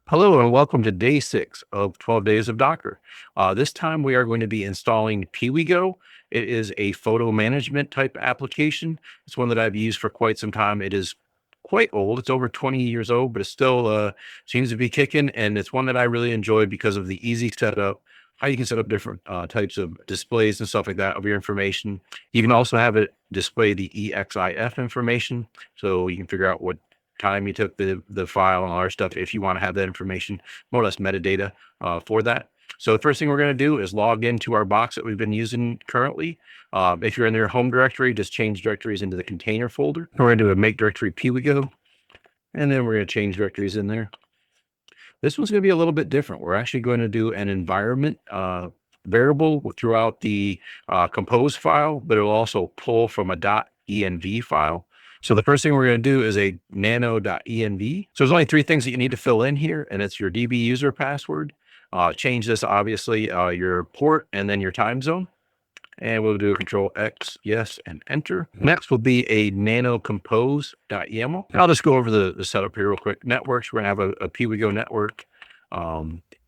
Hello and welcome to day 6 of 12 Days of Docker. This time we are going to be installing Piwigo. It is a photo management type application. It's one that I've used for quite some time. It is quite old. It's over 20 years old, but it still seems to be kicking. And it's one that I really enjoy because of the easy setup, how you can set up different types of displays and stuff like that of your information. You can also have it display the EXIF information, so you can figure out what time you took the file and all our stuff if you want to have that information, more or less metadata for that. So the first thing we're going to do is log into our box that we've been using currently. If you're in your home directory, just change directories into the container folder. We're going to do a make directory Piwigo, and then we're going to change directories in there. This one's going to be a little bit different. We're actually going to do an environment variable throughout the compose file, but it'll also pull from a .env file. So the first thing we're going to do is a nano.env. So there's only 3 things that you need to fill in here, and it's your DB user password. Change this, obviously, your port and then your time zone. And we'll do a control X, yes, and enter. Next will be a nano compose.yaml. I'll just go over the setup here real quick. Networks, we're going to have a Piwigo network.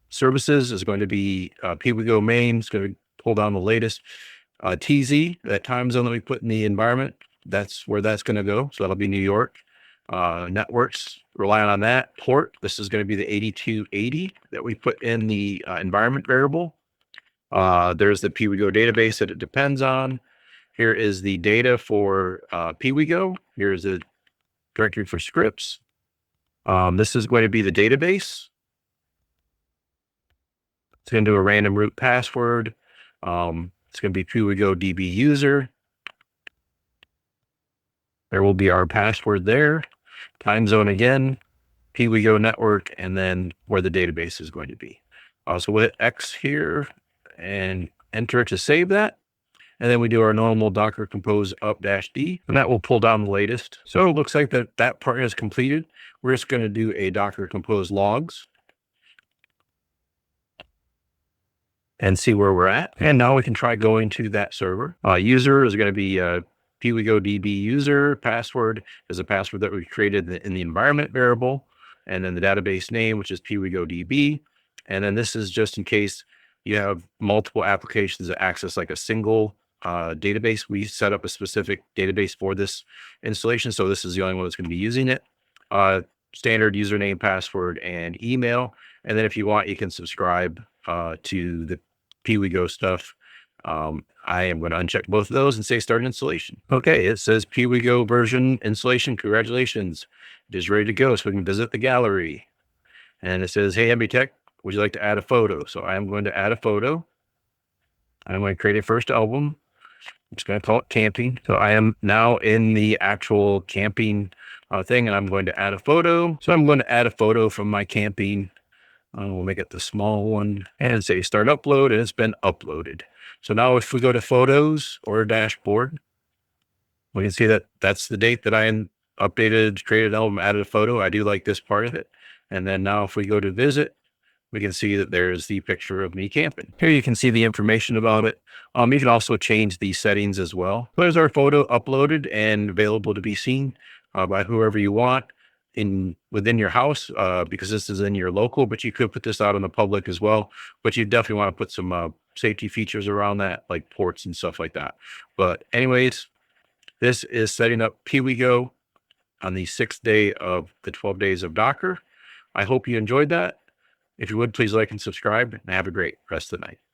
Services is going to be Piwigo main. It's going to pull down the latest. TZ, that time zone that we put in the environment, that's where that's going to go. So that'll be New York. Networks, relying on that. Port, this is going to be the 8280 that we put in the environment variable. There's the Piwigo database that it depends on. Here is the data for Piwigo. Here's the directory for scripts. This is going to be the database. It's going to do a random root password. It's going to be Piwigo DB user. There will be our password there. Time zone again, Piwigo network, and then where the database is going to be. So we'll hit X here and enter to save that. And then we do our normal Docker compose up-D, and that will pull down the latest. So it looks like that part is completed. We're just going to do a Docker compose logs and see where we're at. And now we can try going to that server. User is going to be Piwigo DB user. Password is a password that we created in the environment variable. And then the database name, which is Piwigo DB. And then this is just in case you have multiple applications that access like a single database. We set up a specific database for this installation. So this is the only one that's going to be using it. Standard username, password, and email. And then if you want, you can subscribe to the Piwigo stuff. I am going to uncheck both of those and say start installation. Okay, it says Piwigo version installation. Congratulations. It is ready to go. So we can visit the gallery. And it says, hey, MBTech, would you like to add a photo? So I'm going to add a photo. I'm going to create a first album. I'm just going to call it camping. So I am now in the actual camping thing, and I'm going to add a photo. So I'm going to add a photo from my camping. We'll make it the small one and say start upload, and it's been uploaded. So now if we go to photos or dashboard, we can see that that's the date that I updated, created an album, added a photo. I do like this part of it. And then now if we go to visit, we can see that there's the picture of me camping. Here you can see the information about it. You can also change the settings as well. There's our photo uploaded and available to be seen by whoever you want within your house, because this is in your local, but you could put this out in the public as well. But you definitely want to put some safety features around that, like ports and stuff like that. But anyways, this is setting up Piwigo on the 6th day of the 12 days of Docker. I hope you enjoyed that. If you would, please like and subscribe, and have a great rest of the night.